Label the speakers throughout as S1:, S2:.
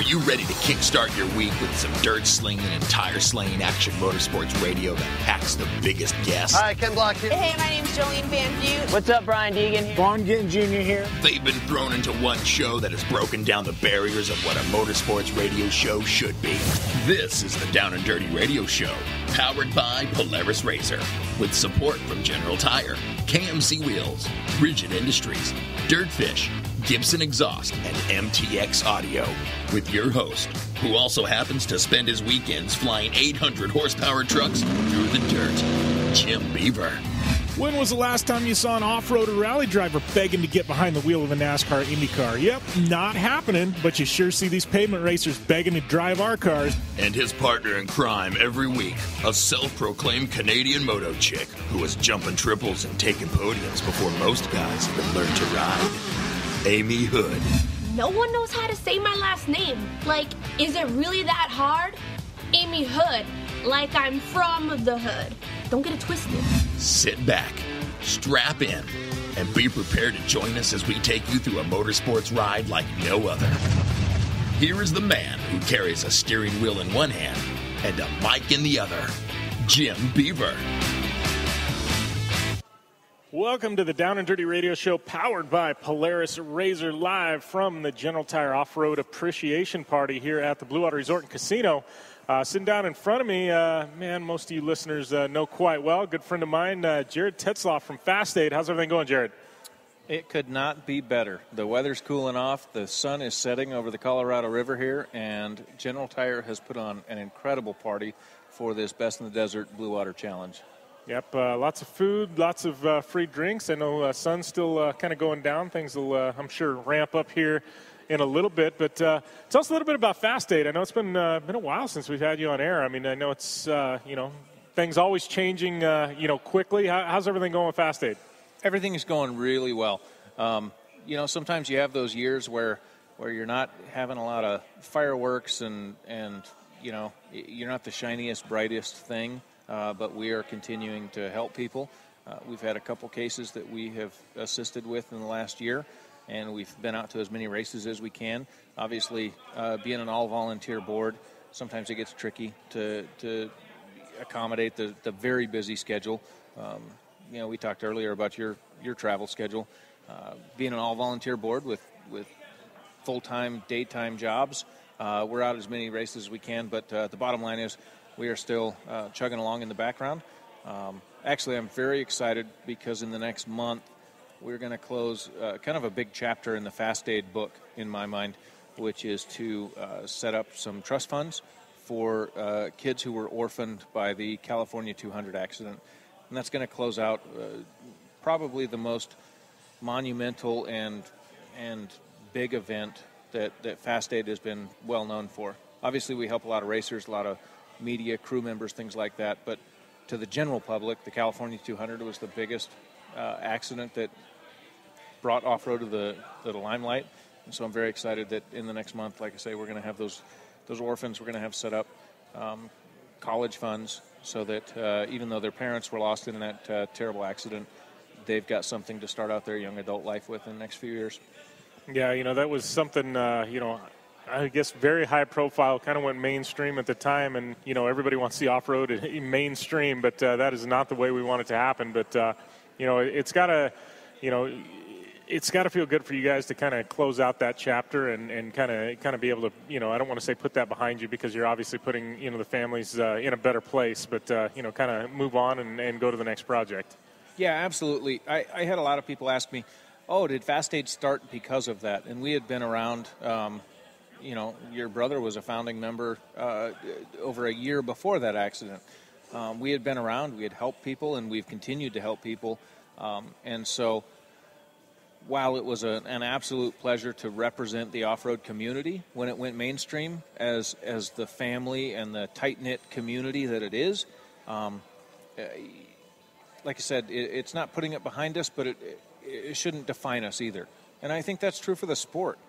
S1: you ready to kickstart your week with some dirt slinging and tire slaying action motorsports radio that packs the biggest guests?
S2: Hi, Ken Block here.
S3: Hey, my name's Jolene Van View.
S4: What's up, Brian Deegan here.
S5: Vaughn Gittin Jr. here.
S1: They've been thrown into one show that has broken down the barriers of what a motorsports radio show should be. This is the Down and Dirty Radio Show, powered by Polaris Razor, with support from General Tire, KMC Wheels, Rigid Industries, Dirtfish, Gibson Exhaust, and MTX Audio, with your host, who also happens to spend his weekends flying 800 horsepower trucks through the dirt, Jim Beaver.
S5: When was the last time you saw an off-road or rally driver begging to get behind the wheel of a NASCAR IndyCar? Yep, not happening, but you sure see these pavement racers begging to drive our cars.
S1: And his partner in crime every week, a self-proclaimed Canadian moto chick who was jumping triples and taking podiums before most guys even learned to ride. Amy Hood.
S6: No one knows how to say my last name. Like, is it really that hard? Amy Hood. Like I'm from the hood. Don't get it twisted.
S1: Sit back, strap in, and be prepared to join us as we take you through a motorsports ride like no other. Here is the man who carries a steering wheel in one hand and a mic in the other, Jim Beaver.
S5: Welcome to the Down and Dirty Radio Show, powered by Polaris Razor, live from the General Tire Off-Road Appreciation Party here at the Blue Water Resort and Casino. Sitting down in front of me, man, most of you listeners know quite well. Good friend of mine, Jared Tetzloff from Fast Aid. How's everything going, Jared?
S7: It could not be better. The weather's cooling off. The sun is setting over the Colorado River here, and General Tire has put on an incredible party for this Best in the Desert Blue Water Challenge.
S5: Yep, lots of food, lots of free drinks. I know sun's still kind of going down. Things will, I'm sure, ramp up here in a little bit. But tell us a little bit about Fast Aid. I know it's been a while since we've had you on air. I mean, I know it's, things always changing, quickly. How's everything going with Fast Aid?
S7: Everything is going really well. Sometimes you have those years where you're not having a lot of fireworks and you're not the shiniest, brightest thing. But we are continuing to help people. We've had a couple cases that we have assisted with in the last year, and we've been out to as many races as we can. Obviously, being an all-volunteer board, sometimes it gets tricky to accommodate the very busy schedule. We talked earlier about your travel schedule. Being an all-volunteer board with full-time, daytime jobs, we're out as many races as we can, but the bottom line is we are still chugging along in the background. Actually, I'm very excited because in the next month, we're going to close kind of a big chapter in the Fast Aid book, in my mind, which is to set up some trust funds for kids who were orphaned by the California 200 accident. And that's going to close out probably the most monumental and big event that Fast Aid has been well known for. Obviously, we help a lot of racers, a lot of media, crew members, things like that. But to the general public, the California 200 was the biggest accident that brought off-road to the limelight. And so I'm very excited that in the next month, like I say, we're going to have those orphans, we're going to have set up college funds so that even though their parents were lost in that terrible accident, they've got something to start out their young adult life with in the next few years.
S5: Yeah, that was something, I guess very high profile, kind of went mainstream at the time, and everybody wants to see off-road mainstream, but that is not the way we want it to happen. But it's got to feel good for you guys to kind of close out that chapter and kind of be able to, I don't want to say put that behind you because you're obviously putting the families in a better place, but kind of move on and go to the next project.
S7: Yeah, absolutely. I had a lot of people ask me, oh, did Fast Aid start because of that? And we had been around. Your brother was a founding member over a year before that accident. We had been around, we had helped people, and we've continued to help people. And so while it was an absolute pleasure to represent the off-road community when it went mainstream as the family and the tight-knit community that it is, like I said, it's not putting it behind us, but it shouldn't define us either. And I think that's true for the sport.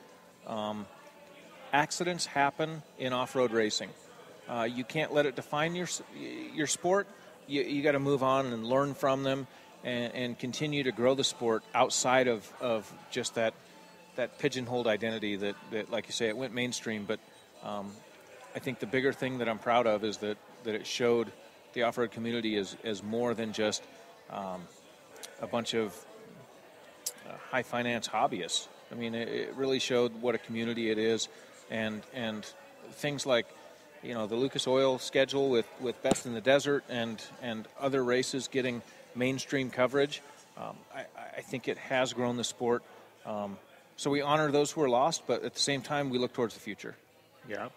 S7: Accidents happen in off-road racing. You can't let it define your sport. You got to move on and learn from them and continue to grow the sport outside of just that pigeonholed identity that, like you say, it went mainstream. But I think the bigger thing that I'm proud of is that it showed the off-road community as more than just a bunch of high finance hobbyists. I mean, it really showed what a community it is, and things like, the Lucas Oil schedule with Best in the Desert and other races getting mainstream coverage. I think it has grown the sport. So we honor those who are lost, but at the same time, we look towards the future.
S5: Yeah.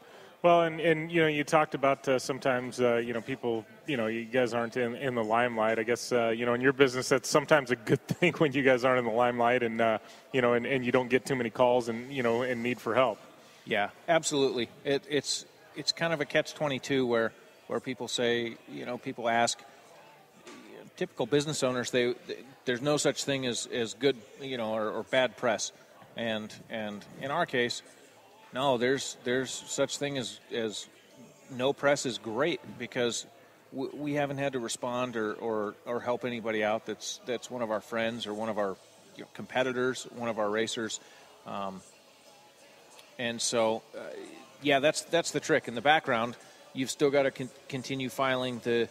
S5: Well, and you talked about sometimes, people, you guys aren't in the limelight. I guess, in your business, that's sometimes a good thing when you guys aren't in the limelight and, and you don't get too many calls and, and need for help. Yeah,
S7: absolutely. It's kind of a catch-22 where people say, people ask, typical business owners, there's no such thing as good, or bad press. And in our case, no, there's such thing as no press is great, because we haven't had to respond or help anybody out that's one of our friends or one of our competitors, one of our racers. And so, that's the trick. In the background, you've still got to continue filing the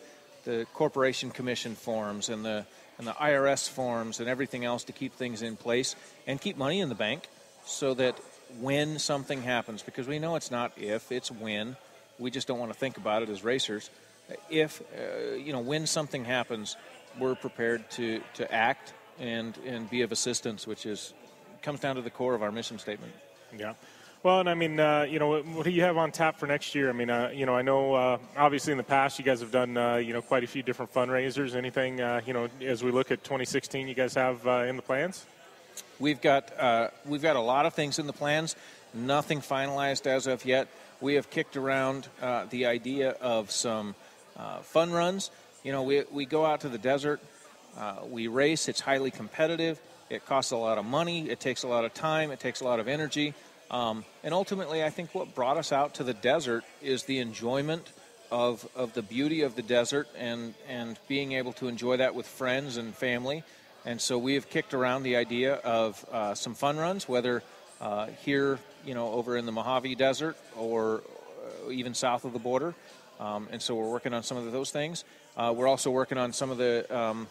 S7: corporation commission forms and the IRS forms and everything else to keep things in place and keep money in the bank, so that when something happens, because we know it's not if, it's when. We just don't want to think about it as racers. If, when something happens, we're prepared to act and be of assistance, which comes down to the core of our mission statement.
S5: Yeah. Well, and I mean, what do you have on tap for next year? I mean, I know obviously in the past you guys have done, quite a few different fundraisers. Anything, as we look at 2016, you guys have in the plans?
S7: We've got a lot of things in the plans. Nothing finalized as of yet. We have kicked around the idea of some fun runs. We go out to the desert. We race. It's highly competitive. It costs a lot of money. It takes a lot of time. It takes a lot of energy. And ultimately, I think what brought us out to the desert is the enjoyment of the beauty of the desert and being able to enjoy that with friends and family. And so we have kicked around the idea of some fun runs, whether here, over in the Mojave Desert or even south of the border. And so we're working on some of those things. We're also working on some of the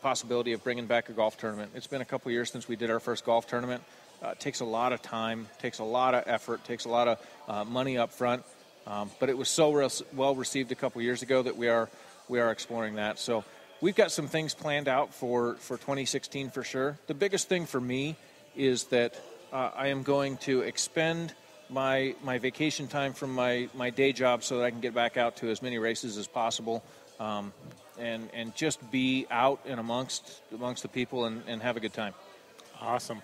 S7: possibility of bringing back a golf tournament. It's been a couple years since we did our first golf tournament. It takes a lot of time, takes a lot of effort, takes a lot of money up front. But it was so well received a couple years ago that we are exploring that. So we've got some things planned out for 2016 for sure. The biggest thing for me is that I am going to expend my vacation time from my day job so that I can get back out to as many races as possible, and just be out and amongst the people and have a good time.
S5: Awesome.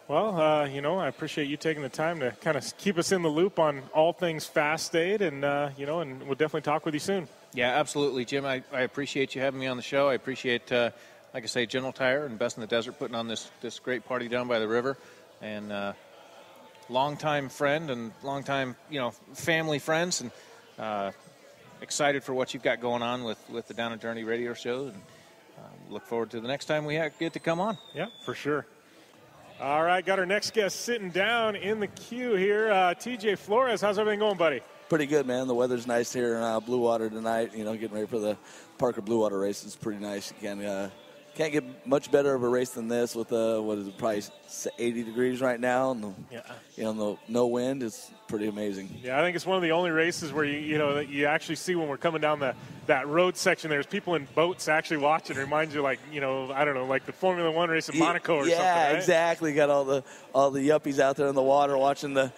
S5: Well, I appreciate you taking the time to kind of keep us in the loop on all things Fast Aid, and and we'll definitely talk with you soon.
S7: Yeah, absolutely, Jim. I appreciate you having me on the show. I appreciate, like I say, General Tire and Best in the Desert putting on this great party down by the river, and longtime friend and longtime family friends, and excited for what you've got going on with the Down and Dirty radio show, and look forward to the next time we get to come on.
S5: Yeah, for sure. All right, got our next guest sitting down in the queue here. TJ Flores, how's everything going, buddy?
S2: Pretty good, man. The weather's nice here in Blue Water tonight. Getting ready for the Parker Blue Water race is pretty nice. Again, can't get much better of a race than this with probably 80 degrees right now, and no wind. It's pretty amazing.
S5: Yeah, I think it's one of the only races where you actually see when we're coming down that road section. There's people in boats actually watching. It reminds you, like the Formula One race in Monaco or something.
S2: Yeah,
S5: right?
S2: exactly. Got all the yuppies out there in the water watching the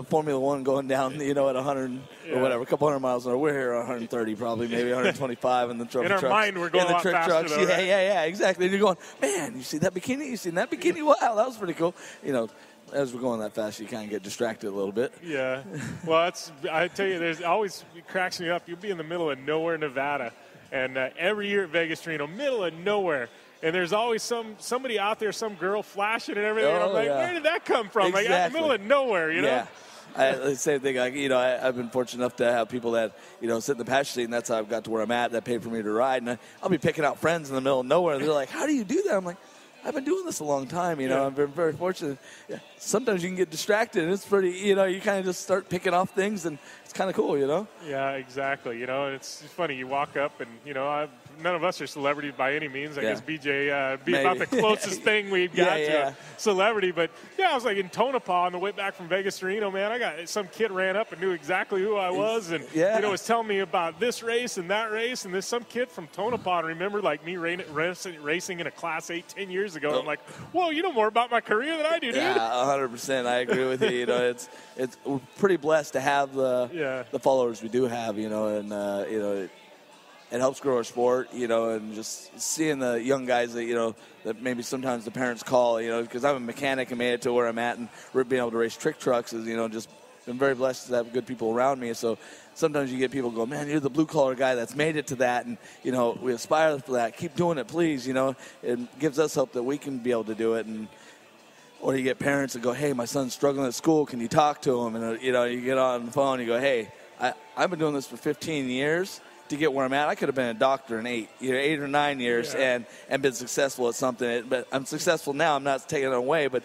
S2: Formula One going down, at 100 or whatever, a couple hundred miles an hour. We're here at 130, probably maybe 125 in the trophy trucks.
S5: In our mind, we're going a lot faster, though, right?
S2: Yeah, exactly. And you're going, man, you see that bikini? You seen that bikini? Wow, that was pretty cool. As we're going that fast, you kind of get distracted a little bit.
S5: Yeah. Well, I tell you, it cracks me up. You'll be in the middle of nowhere, Nevada, and every year at Vegas, middle of nowhere. And there's always somebody out there, some girl flashing and everything. And I'm like, where did that come from?
S2: Exactly.
S5: Like, out in the middle of nowhere,
S2: Yeah. The same thing. I've been fortunate enough to have people that sit in the passenger seat, and that's how I've got to where I'm at. That paid for me to ride, and I'll be picking out friends in the middle of nowhere. And they're like, "How do you do that?" I'm like, I've been doing this a long time, you know.
S5: Yeah.
S2: I've been very fortunate. Yeah. Sometimes you can get distracted, and it's pretty, you know, you kind of just start picking off things, and it's kind of cool, you know.
S5: Yeah, exactly. You know, it's funny. You walk up, and you know, none of us are celebrities by any means. I guess BJ be about the closest thing we've got to a celebrity. But yeah, I was like in Tonopah on the way back from Vegas to Reno. Man, I got some kid ran up and knew exactly who I was, and you know, was telling me about this race and that race, and there's some kid from Tonopah. Remember, like me racing in a Class 8 10 years ago. I'm like, whoa, you know more about my career than I do, dude.
S2: Yeah, 100%. I agree with you. You know, we're pretty blessed to have the followers we do have. You know, and you know, it helps grow our sport. You know, and just seeing the young guys that, you know, that maybe sometimes the parents call. You know, because I'm a mechanic and made it to where I'm at, and being able to race trick trucks is, you know, just been very blessed to have good people around me. So sometimes you get people go, man, you're the blue-collar guy that's made it to that, and, you know, we aspire for that. Keep doing it, please. You know, it gives us hope that we can be able to do it. And or you get parents that go, hey, my son's struggling at school. Can you talk to him? And, you know, you get on the phone and you go, hey, I've been doing this for 15 years to get where I'm at. I could have been a doctor in 8 or 9 years and been successful at something. But I'm successful now. I'm not taking it away. But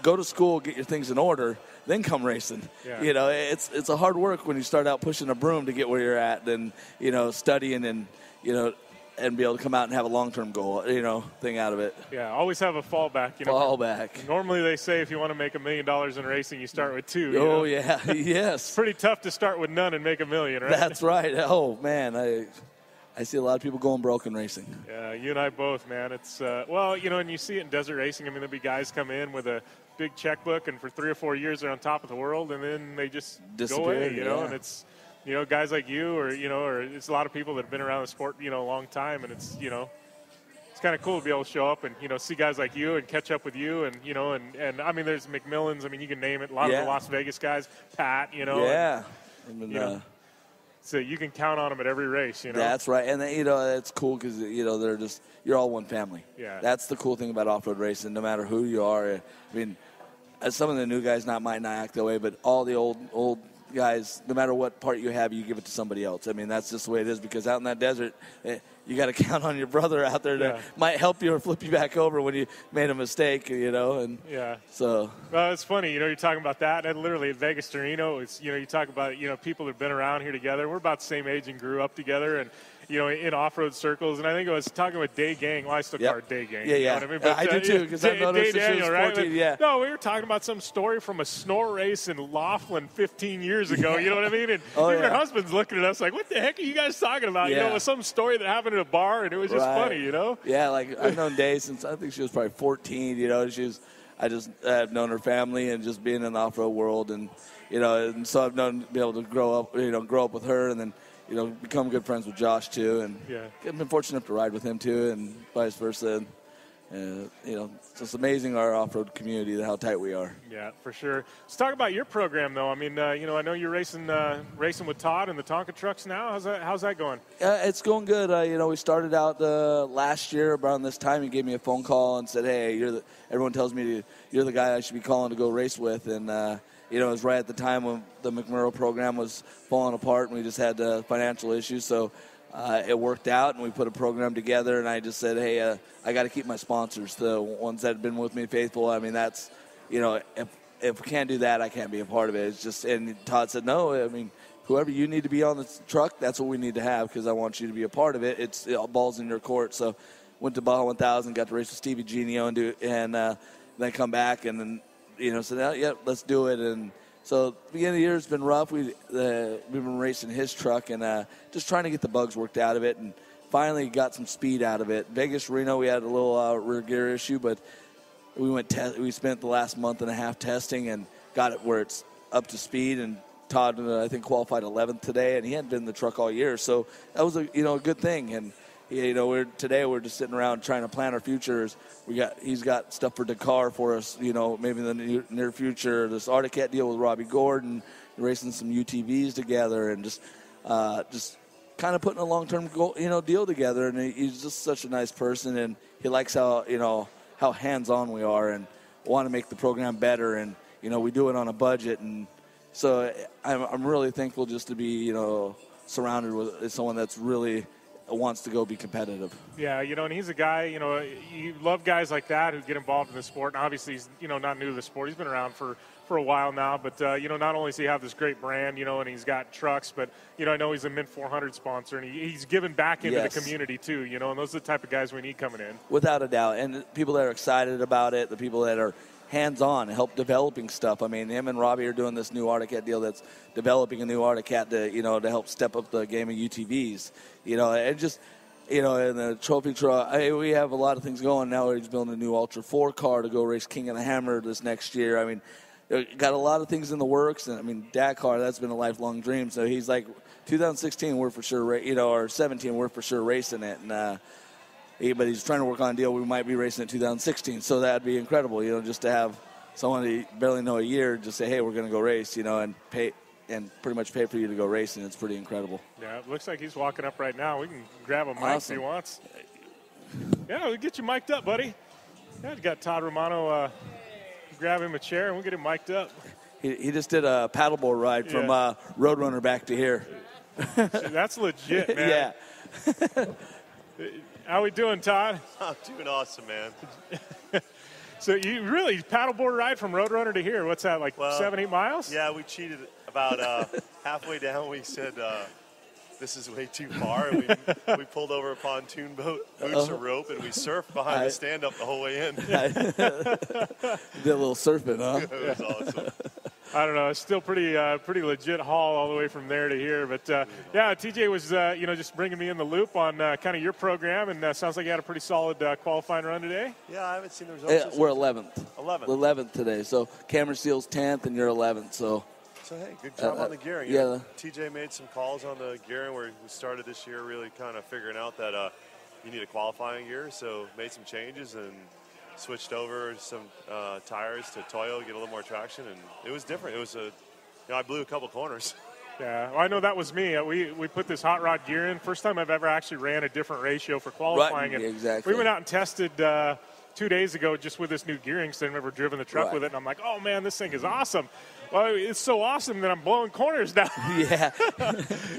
S2: go to school, get your things in order, then come racing. Yeah. You know, it's a hard work when you start out pushing a broom to get where you're at, and, you know, studying and, you know, and be able to come out and have a long-term goal, you know, thing out of it.
S5: Yeah, always have a fallback. You know,
S2: fallback.
S5: Normally they say if you want to make $1 million in racing, you start with 2.
S2: Oh,
S5: know?
S2: Yeah, yes.
S5: It's pretty tough to start with none and make $1 million, right?
S2: That's right. Oh, man, I see a lot of people going broke in racing.
S5: Yeah, you and I both, man. It's, well, you know, and you see it in desert racing. I mean, there'll be guys come in with a big checkbook, and for 3 or 4 years they're on top of the world, and then they just
S2: disappear,
S5: go away, you know, and it's, you know, guys like you, or, you know, or it's a lot of people that have been around the sport, you know, a long time, and it's, you know, it's kind of cool to be able to show up and, you know, see guys like you and catch up with you, and, you know, and I mean, there's McMillans, I mean, you can name it, a lot of the Las Vegas guys, Pat, you know.
S2: Yeah.
S5: And, you know, so you can count on them at every race, you know.
S2: That's right, and you know, it's cool because, you know, they're just, you're all one family.
S5: Yeah.
S2: That's the cool thing about off-road racing. No matter who you are, I mean, some of the new guys might not act that way, but all the old guys, no matter what part you have, you give it to somebody else. I mean, that's just the way it is, because out in that desert, you got to count on your brother out there that might help you or flip you back over when you made a mistake, you know. And so,
S5: well, it's funny, you know, you're talking about that, and literally at Vegas to Reno, it's, you know, you talk about, you know, people that have been around here together. We're about the same age and grew up together, and, you know, in off-road circles. And I think I was talking with Day Gang. Well, I still call her Day Gang.
S2: Yeah,
S5: you know what I mean? But,
S2: I do too, because I've known her since she was 14.
S5: Right? No, we were talking about some story from a snore race in Laughlin 15 years ago. You know what I mean? And even her husband's looking at us like, what the heck are you guys talking about? You know, it was some story that happened at a bar, and it was just funny, you know?
S2: Yeah, like I've known Day since I think she was probably 14, you know. I've known her family and just being in the off-road world, and, you know, and so I've known be able to grow up with her, and then, you know, become good friends with Josh too, and I've been fortunate enough to ride with him too, and vice versa. And, you know, it's just amazing our off-road community, how tight we are.
S5: Yeah, for sure. Let's talk about your program, though. I mean, you know, I know you're racing with Todd in the Tonka trucks now. How's that going?
S2: It's going good. You know, we started out last year around this time. He gave me a phone call and said, "Hey, everyone tells me you're the guy I should be calling to go race with." And you know, it was right at the time when the McMurrow program was falling apart, and we just had financial issues. So it worked out, and we put a program together. And I just said, hey, I got to keep my sponsors, the ones that have been with me faithful. I mean, that's, you know, if we can't do that, I can't be a part of it. It's just, and Todd said, no, I mean, whoever you need to be on the truck, that's what we need to have, because I want you to be a part of it. It's ball's in your court. So went to Baja 1000, got to race with Stevie Genio, and then come back, and then, you know, said, yeah, let's do it. And so the beginning of the year has been rough. We've been racing his truck and just trying to get the bugs worked out of it, and finally got some speed out of it. Vegas, Reno, we had a little rear gear issue, but we spent the last month and a half testing and got it where it's up to speed. And Todd, I think, qualified 11th today, and he hadn't been in the truck all year, so that was a good thing. And you know, we're just sitting around trying to plan our futures. He's got stuff for Dakar for us, you know, maybe in the near future. This Arctic Cat deal with Robbie Gordon, racing some UTVs together, and just kind of putting a long-term goal, you know, deal together. And he's just such a nice person, and he likes how hands-on we are, and want to make the program better. And, you know, we do it on a budget, and so I'm really thankful just to be, you know, surrounded with someone that's really wants to go be competitive.
S5: Yeah, and he's a guy, you love guys like that who get involved in the sport. And obviously, he's, not new to the sport. He's been around for a while now. But, not only does he have this great brand, and he's got trucks, but, I know he's a Mint 400 sponsor. And he's giving back into the community, too, and those are the type of guys we need coming in.
S2: Without a doubt. And people that are excited about it, the people that are hands-on, help developing stuff. I mean, him and Robbie are doing this new Arctic Cat deal that's developing a new Arctic Cat to, to help step up the game of UTVs. And just, in the trophy truck, we have a lot of things going now. He's building a new Ultra 4 car to go race King of the Hammer this next year. I mean, got a lot of things in the works. And, I mean, Dakar, that's been a lifelong dream. So he's like, 2016, we're for sure, or 17, we're for sure racing it. And, but he's trying to work on a deal we might be racing in 2016. So that would be incredible, just to have someone that you barely know a year just say, hey, we're going to go race, and pay and pretty much pay for you to go racing. It's pretty incredible.
S5: Yeah, it looks like he's walking up right now. We can grab a mic if he wants. Yeah, we'll get you mic'd up, buddy. Yeah, we got Todd Romano. Grab him a chair, and we'll get him mic'd up.
S2: He just did a paddleboard ride from Roadrunner back to here.
S5: That's legit, man.
S2: Yeah.
S5: How we doing, Todd?
S4: I'm doing awesome, man.
S5: So you really paddleboard ride from Roadrunner to here? What's that, like 7-8 miles?
S4: Yeah, we cheated about halfway down. We said this is way too far. And we pulled over a pontoon boat, boots a rope, and we surfed behind the stand-up the whole way in.
S2: Did a little surfing, huh?
S4: It was awesome.
S5: I don't know. It's still pretty legit haul all the way from there to here. But, TJ was, just bringing me in the loop on kind of your program, and sounds like you had a pretty solid qualifying run today.
S4: Yeah, I haven't seen the results.
S2: We're 11th.
S4: 11th
S2: today. So Cameron Steele's 10th, and you're 11th. So,
S4: hey, good job on the gearing.
S2: Yeah.
S4: TJ made some calls on the gearing where we started this year really kind of figuring out that you need a qualifying gear, so made some changes and switched over some tires to Toyo to get a little more traction, and it was different. It was I blew a couple corners.
S5: Yeah, well, I know that was me. We put this hot rod gear in. First time I've ever actually ran a different ratio for qualifying.
S2: Right,
S5: and
S2: exactly.
S5: We went out and tested 2 days ago just with this new gearing, so I've never driven the truck with it, and I'm like, oh, man, this thing is awesome. Well, it's so awesome that I'm blowing corners now.
S2: Yeah.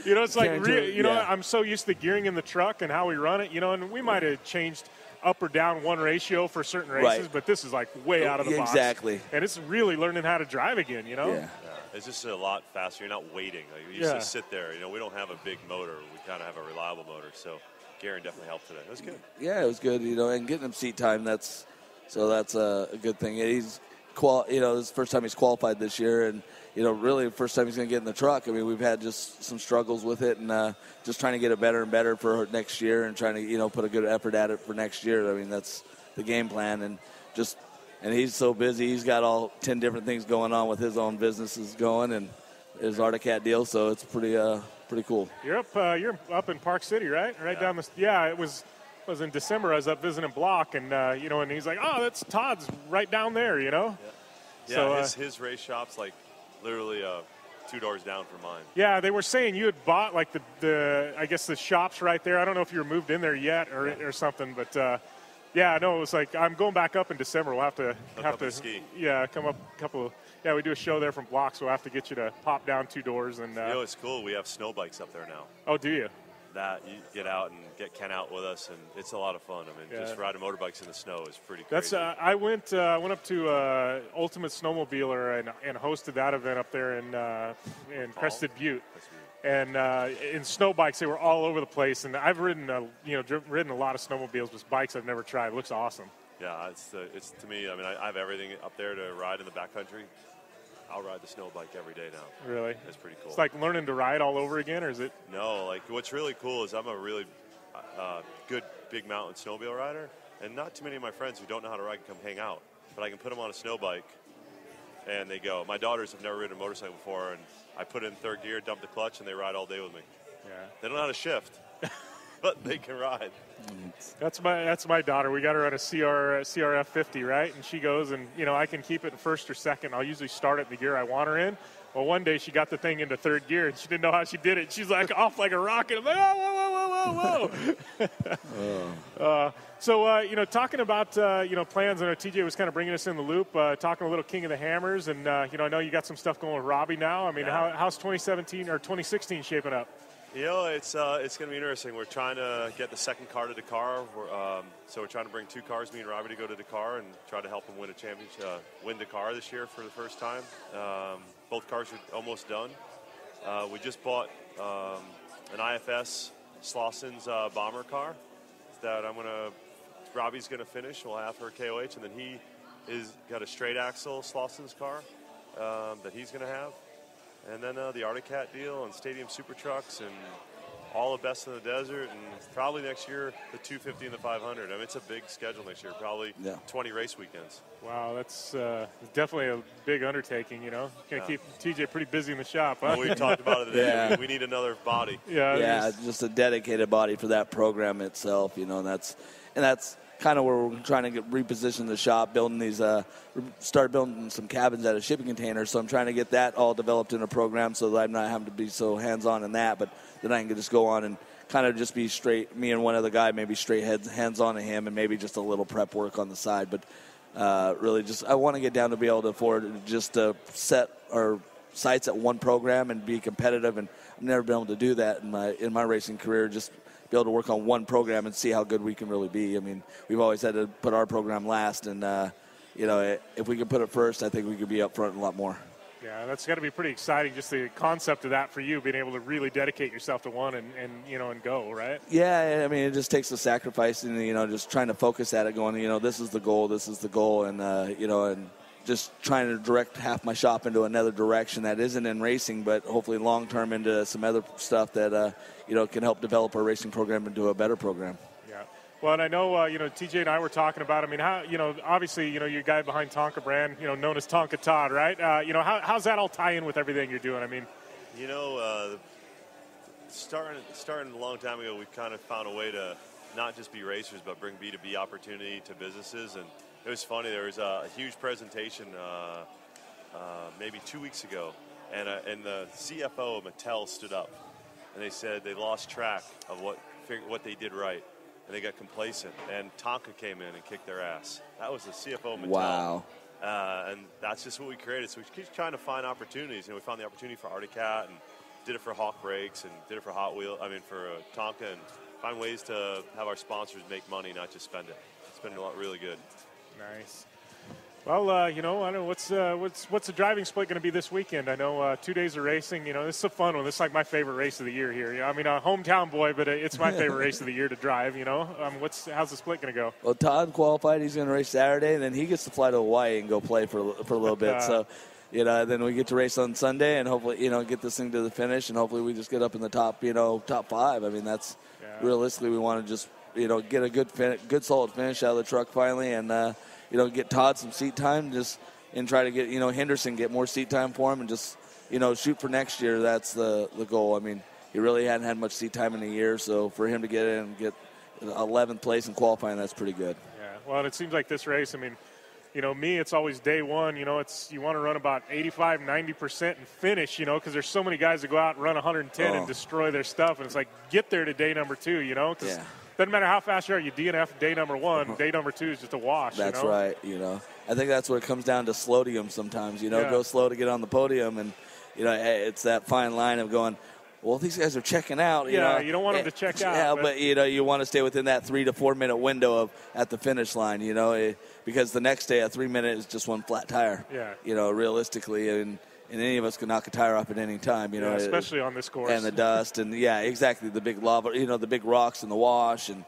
S5: It's like, I'm so used to gearing in the truck and how we run it, and we might have changed up or down one ratio for certain races, but this is like way out of the box.
S2: Exactly.
S5: And it's really learning how to drive again,
S2: Yeah.
S4: It's just a lot faster. You're not waiting. Like, you used to sit there. We don't have a big motor. We kind of have a reliable motor. So gearing definitely helped today. It was good.
S2: Yeah, it was good. And getting him seat time, that's a good thing. He's this is the first time he's qualified this year, and really the first time he's going to get in the truck. I mean, we've had just some struggles with it, and just trying to get it better and better for next year, and trying to put a good effort at it for next year. I mean, that's the game plan, and he's so busy. He's got all 10 different things going on with his own businesses going, and his Arctic Cat deal. So it's pretty cool.
S5: You're up in Park City, right? Right down the. Yeah, it was in December. I was up visiting Block, and and he's like, oh, that's Todd's right down there,
S4: Yeah,
S5: so,
S4: his race shop's like literally 2 doors down from mine.
S5: Yeah, they were saying you had bought like the I guess the shops right there. I don't know if you were moved in there yet or something, but yeah, no, it was like I'm going back up in December. We'll have to
S4: ski.
S5: Yeah, come up a couple of. Yeah, we do a show there from Block, so we'll have to get you to pop down 2 doors. And
S4: it's cool. We have snow bikes up there now.
S5: Oh, do you?
S4: That you get out and get Ken out with us, and it's a lot of fun. I mean, just riding motorbikes in the snow is pretty crazy.
S5: That's I went up to Ultimate Snowmobiler and hosted that event up there in Crested Butte. And in snow bikes, they were all over the place. And I've ridden ridden a lot of snowmobiles, but bikes I've never tried. It looks awesome.
S4: Yeah, it's to me. I mean, I have everything up there to ride in the backcountry. I'll ride the snow bike every day now.
S5: Really?
S4: It's pretty cool.
S5: It's like learning to ride all over again, or is it?
S4: No, like what's really cool is I'm a really good big mountain snowmobile rider, and not too many of my friends who don't know how to ride can come hang out. But I can put them on a snow bike, and they go. My daughters have never ridden a motorcycle before, and I put it in third gear, dump the clutch, and they ride all day with me.
S5: Yeah.
S4: They don't know how to shift, but they can ride.
S5: That's my daughter. We got her on a CRF 50, right? And she goes, and I can keep it in first or second. I'll usually start it in the gear I want her in. Well, one day she got the thing into third gear, and she didn't know how she did it. She's like off like a rocket. I'm like, whoa, whoa, whoa, whoa. So, talking about, plans, I know TJ was kind of bringing us in the loop, talking a little King of the Hammers, and, I know you got some stuff going with Robbie now. I mean, how's 2017 or 2016 shaping up?
S4: You know, it's going to be interesting. We're trying to get the second car to Dakar. So we're trying to bring 2 cars, me and Robbie, to go to Dakar and try to help him win a championship, win Dakar this year for the first time. Both cars are almost done. We just bought an IFS Slosson's bomber car that Robbie's going to finish. We'll have her KOH, and then he is got a straight axle Slosson's car that he's going to have. And then the Arctic Cat deal and Stadium Super Trucks and all the best in the desert. And probably next year, the 250 and the 500. I mean, it's a big schedule next year, probably 20 race weekends.
S5: Wow, that's definitely a big undertaking, you know. Going to keep TJ pretty busy in the shop, huh?
S4: Well, we talked about it today. We need another body.
S2: Yeah, just a dedicated body for that program itself, you know, and that's kind of where we're trying to reposition the shop, start building some cabins out of shipping containers. So I'm trying to get that all developed in a program so that I'm not having to be so hands-on in that, but then I can just go on and kind of just be straight, me and one other guy, maybe straight hands-on to him and maybe just a little prep work on the side. But really just I want to get down to be able to afford just to set our sights at one program and be competitive, and I've never been able to do that in my racing career, just be able to work on one program and see how good we can really be. I mean, we've always had to put our program last, and, you know, if we can put it first, I think we could be up front a lot more.
S5: Yeah, that's got to be pretty exciting, just the concept of that for you, being able to really dedicate yourself to one and you know, and go, right?
S2: Yeah, I mean, it just takes a sacrifice and, you know, just trying to focus at it, going, you know, this is the goal, and, you know, and just trying to direct half my shop into another direction that isn't in racing, but hopefully long-term into some other stuff that, you know, can help develop our racing program into a better program.
S5: Yeah. Well, and I know, you know, TJ and I were talking about, I mean, how, you know, obviously, you know, you're a guy behind Tonka brand, you know, known as Tonka Todd, right? You know, how's that all tie in with everything you're doing? I mean,
S4: you know, starting a long time ago, we kind of found a way to not just be racers, but bring B2B opportunity to businesses. And it was funny. There was a huge presentation maybe 2 weeks ago, and the CFO of Mattel stood up, and they said they lost track of what they did right, and they got complacent. And Tonka came in and kicked their ass. That was the CFO of Mattel.
S2: Wow.
S4: And that's just what we created. So we keep trying to find opportunities. You know, we found the opportunity for Arctic Cat and did it for Hawk Brakes and did it for for Tonka, and find ways to have our sponsors make money, not just spend it. Spend a lot really good.
S5: Nice. Well, you know, I don't know what's the driving split going to be this weekend. I know 2 days of racing. You know, this is a fun one. This is like my favorite race of the year here. You know, I mean, a hometown boy, but it's my favorite race of the year to drive. You know, how's the split going to go?
S2: Well, Todd qualified. He's going to race Saturday, and then he gets to fly to Hawaii and go play for a little bit. So, you know, then we get to race on Sunday, and hopefully, you know, get this thing to the finish, and hopefully we just get up in the top five. I mean, that's realistically we want to just, you know, get a good solid finish out of the truck finally, and you know, get Todd some seat time, and try to get, you know, Henderson get more seat time for him, and just, you know, shoot for next year. That's the goal. I mean, he really hadn't had much seat time in a year, so for him to get in and get 11th place in qualifying, that's pretty good.
S5: Yeah. Well, and it seems like this race, I mean, you know, it's always day one. You know, you want to run about 85, 90% and finish, you know, because there's so many guys that go out and run 110 and destroy their stuff, and it's like, get there to day number 2, you know, because doesn't matter how fast you are, you DNF day number 1, day number 2 is just a wash.
S2: That's
S5: you know?
S2: right, you know. I think that's where it comes down to slowdium sometimes, you know, go slow to get on the podium, and, you know, it's that fine line of going, well, these guys are checking out. You know,
S5: you don't want them to check out.
S2: Yeah, but you know, you want to stay within that 3 to 4 minute window at the finish line, you know, because the next day a 3 minute is just one flat tire.
S5: Yeah.
S2: You know, realistically, and any of us can knock a tire off at any time, you know.
S5: Especially on this course.
S2: And the dust, and exactly, the big lava, you know, the big rocks in the wash, and,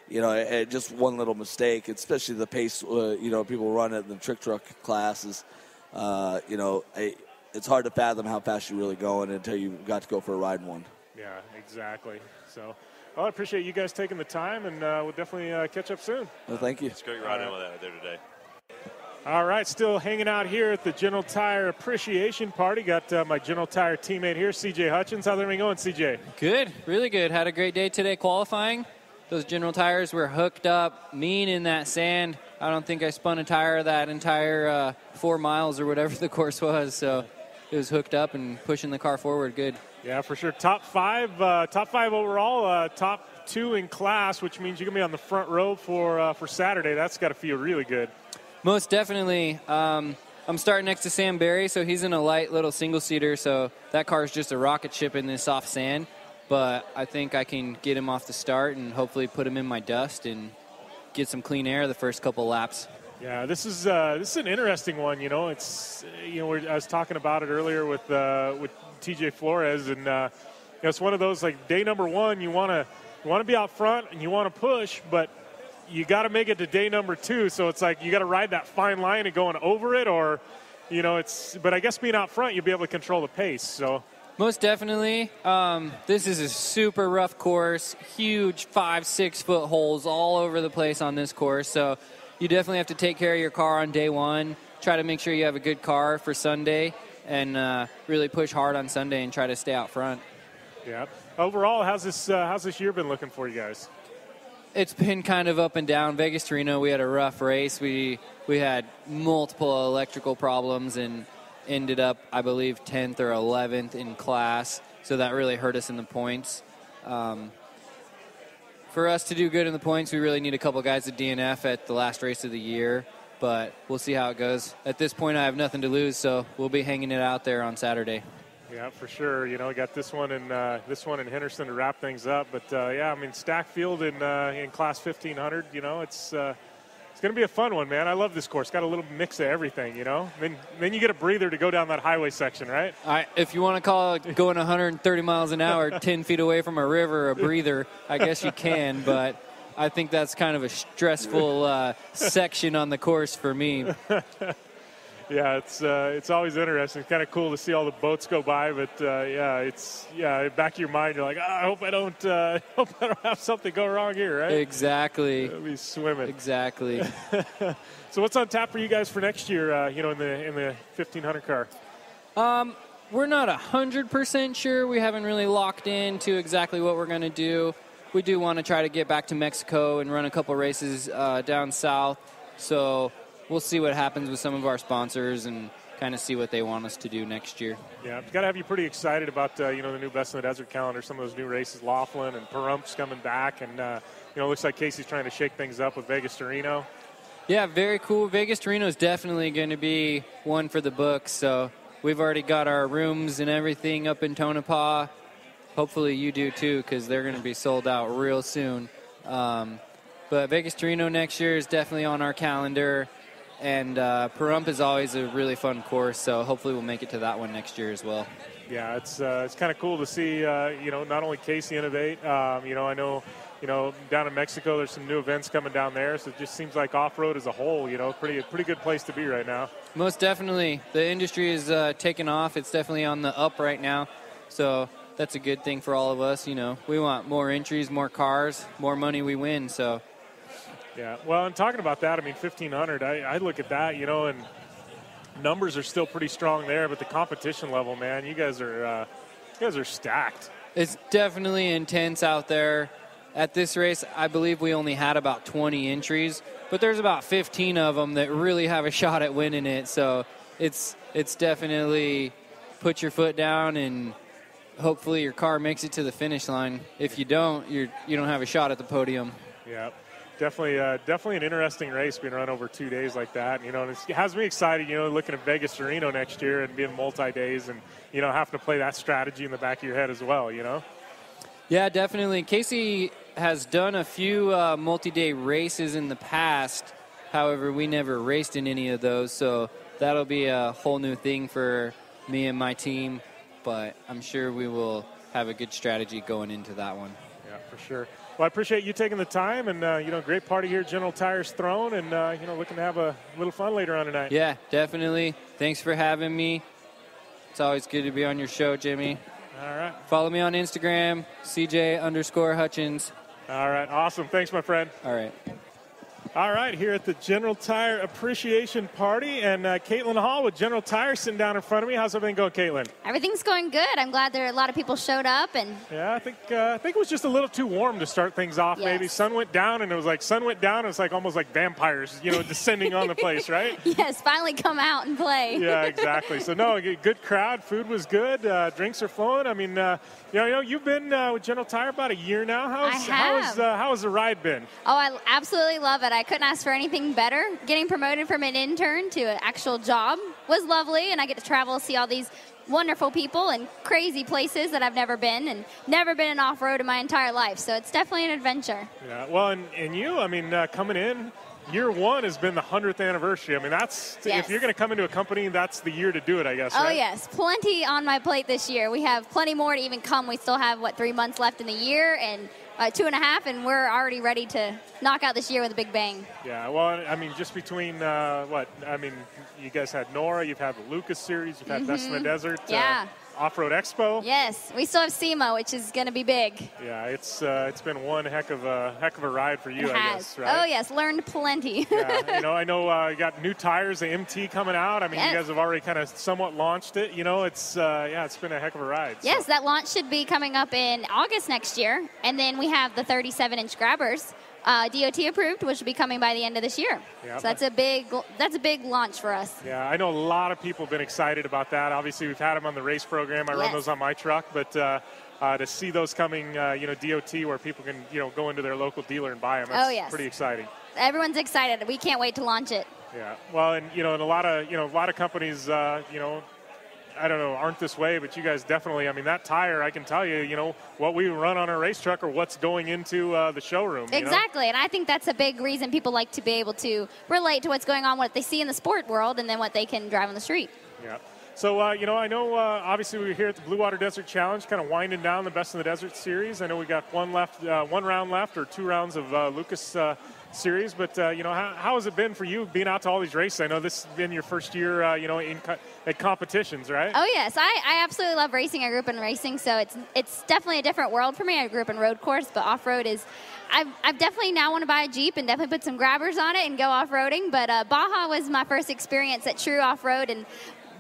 S2: you know, just one little mistake, especially the pace, you know, people run at the trick truck classes, you know, it's hard to fathom how fast you're really going until you got to go for a ride in one.
S5: Yeah, exactly. So, well, I appreciate you guys taking the time, and we'll definitely catch up soon.
S2: Well, thank you.
S4: It's great riding with that there today.
S5: All right, still hanging out here at the General Tire Appreciation Party. Got my General Tire teammate here, CJ Hutchins. How's everything going, CJ?
S8: Good, really good. Had a great day today qualifying. Those General Tires were hooked up mean in that sand. I don't think I spun a tire that entire 4 miles or whatever the course was, so it was hooked up and pushing the car forward good.
S5: Yeah, for sure. Top five overall, top 2 in class, which means you're going to be on the front row for Saturday. That's got to feel really good.
S8: Most definitely. I'm starting next to Sam Barry, so he's in a light little single-seater, so that car is just a rocket ship in this soft sand. but I think I can get him off the start and hopefully put him in my dust and get some clean air the first couple laps.
S5: Yeah, this is an interesting one. It's I was talking about it earlier with TJ Flores, and it's one of those, like, day number one, you want to be out front and you want to push, but you got to make it to day number two. So it's like you got to ride that fine line and going over it, or but I guess being out front, you'll be able to control the pace. So.
S8: Most definitely. This is a super rough course, huge 5-6 foot holes all over the place on this course. So you definitely have to take care of your car on day one. Try to make sure you have a good car for Sunday, and really push hard on Sunday and try to stay out front. Yeah.
S5: Overall, how's this year been looking for you guys?
S8: It's been kind of up and down. Vegas to Reno, we had a rough race. We had multiple electrical problems and ended up, I believe, 10th or 11th in class. So that really hurt us in the points. For us to do good in the points, we really need a couple guys at DNF at the last race of the year. But we'll see how it goes. At this point, I have nothing to lose, so we'll be hanging it out there on Saturday.
S5: Yeah, for sure. We got this one in Henderson to wrap things up. But stacked field in class 1500. It's going to be a fun one, man. I love this course. Got a little mix of everything. Then you get a breather to go down that highway section, right?
S8: If you want to call it going 130 miles an hour, 10 feet away from a river, a breather, I guess you can. But I think that's kind of a stressful section on the course for me.
S5: Yeah, it's always interesting. It's kind of cool to see all the boats go by, but back of your mind, you're like, I hope I don't have something go wrong here, right?
S8: Exactly.
S5: I'll be swimming.
S8: Exactly.
S5: So what's on tap for you guys for next year? In the 1500 car.
S8: We're not 100% sure. We haven't really locked into exactly what we're going to do. We do want to try to get back to Mexico and run a couple races down south. So we'll see what happens with some of our sponsors and kind of see what they want us to do next year.
S5: Yeah, it's got to have you pretty excited about the new Best in the Desert calendar, some of those new races, Laughlin and Pahrumph's coming back, and it looks like Casey's trying to shake things up with Vegas to Reno.
S8: Yeah, very cool. Vegas to Reno is definitely going to be one for the books, so we've already got our rooms and everything up in Tonopah. Hopefully you do too, because they're going to be sold out real soon. But Vegas to Reno next year is definitely on our calendar. And Pahrump is always a really fun course, so hopefully we'll make it to that one next year as well.
S5: Yeah, it's kind of cool to see, not only Casey innovate. I know, down in Mexico there's some new events coming down there, so it just seems like off-road as a whole, pretty good place to be right now.
S8: Most definitely. The industry is taking off. It's definitely on the up right now, so that's a good thing for all of us. We want more entries, more cars, more money we win, so.
S5: Yeah, well, and talking about that, 1,500, I look at that, and numbers are still pretty strong there, but the competition level, man, you guys are stacked.
S8: It's definitely intense out there. At this race, I believe we only had about 20 entries, but there's about 15 of them that really have a shot at winning it, so it's definitely put your foot down and hopefully your car makes it to the finish line. If you don't, you don't have a shot at the podium.
S5: Yeah. Definitely an interesting race being run over 2 days like that. And it has me excited, looking at Vegas to Reno next year and being multi-days and, having to play that strategy in the back of your head as well,
S8: Yeah, definitely. Casey has done a few multi-day races in the past. However, we never raced in any of those, so that'll be a whole new thing for me and my team. But I'm sure we will have a good strategy going into that one.
S5: Yeah, for sure. Well, I appreciate you taking the time, and, great party here at General Tire's Throne, and, looking to have a little fun later on tonight.
S8: Yeah, definitely. Thanks for having me. It's always good to be on your show, Jimmy.
S5: All right.
S8: Follow me on Instagram, CJ_Hutchins.
S5: All right. Awesome. Thanks, my friend.
S8: All right.
S5: All right, here at the General Tire Appreciation Party, and Kaitlyn Hall with General Tire sitting down in front of me. How's everything going, Kaitlyn?
S9: Everything's going good. I'm glad there are a lot of people showed up.
S5: Yeah, I think it was just a little too warm to start things off. Yes. Maybe sun went down, and it was like almost like vampires, descending on the place, right?
S9: Yes, finally come out and play.
S5: Yeah, exactly. So no, good crowd. Food was good. Drinks are flowing. You've been with General Tire about a year now. How has the ride been?
S9: Oh, I absolutely love it. I couldn't ask for anything better. Getting promoted from an intern to an actual job, was lovely, and I get to travel, see all these wonderful people and crazy places that I've never been, and never been off-road in my entire life. So it's definitely an adventure.
S5: Yeah, well, and you, I mean, coming in, year one has been the 100th anniversary. I mean, that's if you're going to come into a company, that's the year to do it, I guess.
S9: Oh,
S5: right?
S9: yes. Plenty on my plate this year. We have plenty more to even come. We still have, 3 months left in the year, and 2.5, and we're already ready to knock out this year with a big bang.
S5: Yeah, well, I mean, just between you guys had Nora, you've had the Lucas Series, you've had Best in the Desert.
S9: Yeah.
S5: Off-Road Expo.
S9: Yes, we still have SEMA, which is going to be big.
S5: Yeah, it's been one heck of a ride for you, I guess, right?
S9: Oh yes, learned plenty.
S5: Yeah, I know you got new tires, the MT coming out. I mean, you guys have already kind of somewhat launched it. It's been a heck of a ride.
S9: Yes, that launch should be coming up in August next year, and then we have the 37-inch grabbers. DOT approved, which will be coming by the end of this year. Yep. So that's a big launch for us.
S5: Yeah, I know a lot of people have been excited about that. Obviously, we've had them on the race program. I run those on my truck, but to see those coming, DOT where people can, go into their local dealer and buy them. That's pretty exciting.
S9: Everyone's excited. We can't wait to launch it.
S5: Yeah. Well, and and a lot of companies, I don't know, aren't this way, but you guys definitely, I mean, that tire, I can tell you, what we run on our race truck or what's going into the showroom.
S9: Exactly, and I think that's a big reason people like to be able to relate to what's going on, what they see in the sport world, and then what they can drive on the street.
S5: Yeah. So, I know obviously we're here at the Blue Water Desert Challenge, kind of winding down the Best in the Desert Series. I know we got one round left, or 2 rounds of Lucas Series, but how has it been for you being out to all these races? I know this has been your first year, at competitions, right?
S9: Oh yes, I absolutely love racing. I grew up in racing, so it's definitely a different world for me. I grew up in road course, but off road is. I've definitely now want to buy a Jeep and definitely put some grabbers on it and go off roading. But Baja was my first experience at true off road, and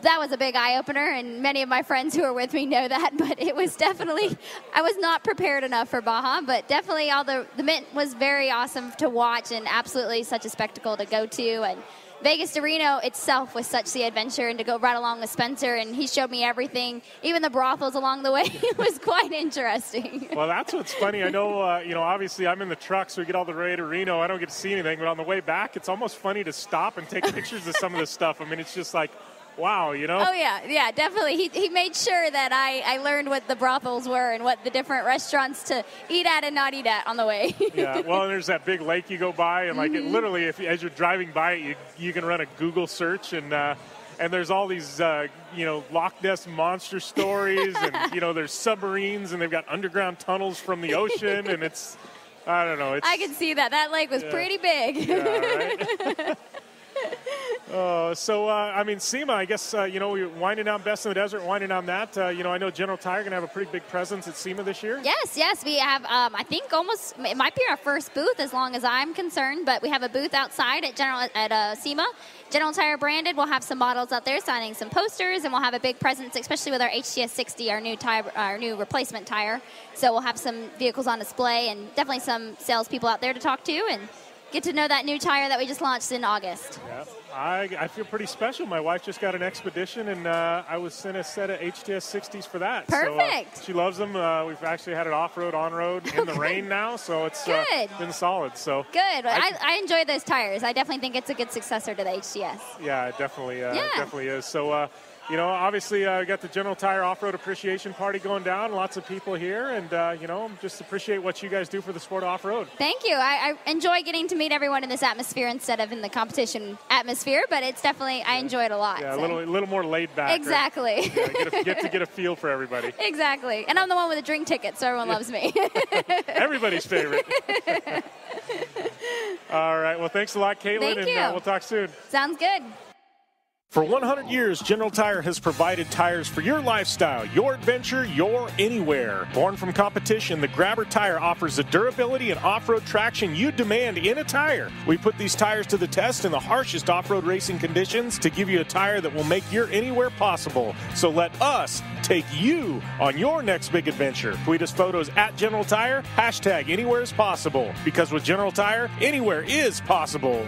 S9: that was a big eye-opener, and many of my friends who are with me know that, but it was definitely, I was not prepared enough for Baja, but definitely the Mint was very awesome to watch and absolutely such a spectacle to go to, and Vegas to Reno itself was such the adventure, and to go right along with Spencer, and he showed me everything, even the brothels along the way. It was quite interesting.
S5: Well, that's what's funny. I know, obviously I'm in the truck, so we get all the way to Reno. I don't get to see anything, but on the way back, it's almost funny to stop and take pictures of some of this stuff. I mean, it's just like, wow, Oh,
S9: yeah, definitely. He made sure that I learned what the brothels were and what the different restaurants to eat at and not eat at on the way.
S5: Yeah, well, and there's that big lake you go by, and it literally, as you're driving by it, you can run a Google search, and there's all these, Loch Ness monster stories, and, there's submarines, and they've got underground tunnels from the ocean, and it's, I don't know.
S9: I can see that. That lake was pretty big.
S5: Yeah, right? SEMA, I guess, we're winding down Best in the Desert, winding down that. I know General Tire going to have a pretty big presence at SEMA this year.
S9: Yes, we have, I think it might be our first booth as long as I'm concerned, but we have a booth outside at SEMA. General Tire branded. We'll have some models out there signing some posters, and we'll have a big presence, especially with our HTS 60, our new replacement tire. So we'll have some vehicles on display, and definitely some salespeople out there to talk to, and get to know that new tire that we just launched in August.
S5: Yeah, I feel pretty special. My wife just got an Expedition, and I was sent a set of HTS 60s for that.
S9: Perfect.
S5: So, she loves them. We've actually had it off-road, on-road, in the rain now, so it's been solid. So
S9: good. I enjoy those tires. I definitely think it's a good successor to the HTS.
S5: Yeah, it definitely is. So, obviously, we got the General Tire Off-Road Appreciation Party going down. Lots of people here, and, just appreciate what you guys do for the sport of off-road.
S9: Thank you. I enjoy getting to meet everyone in this atmosphere instead of in the competition atmosphere, but it's definitely, I enjoy it a lot.
S5: Yeah, so. a little more laid back.
S9: Exactly.
S5: Right? Yeah, get to get a feel for everybody.
S9: Exactly. And I'm the one with a drink ticket, so everyone loves me.
S5: Everybody's favorite. All right. Well, thanks a lot, Kaitlyn, and we'll talk soon.
S9: Sounds good.
S5: For 100 years, General Tire has provided tires for your lifestyle, your adventure, your anywhere. Born from competition, the Grabber tire offers the durability and off-road traction you demand in a tire. We put these tires to the test in the harshest off-road racing conditions to give you a tire that will make your anywhere possible. So let us take you on your next big adventure. Tweet us photos at General Tire, hashtag anywhere is possible. Because with General Tire, anywhere is possible.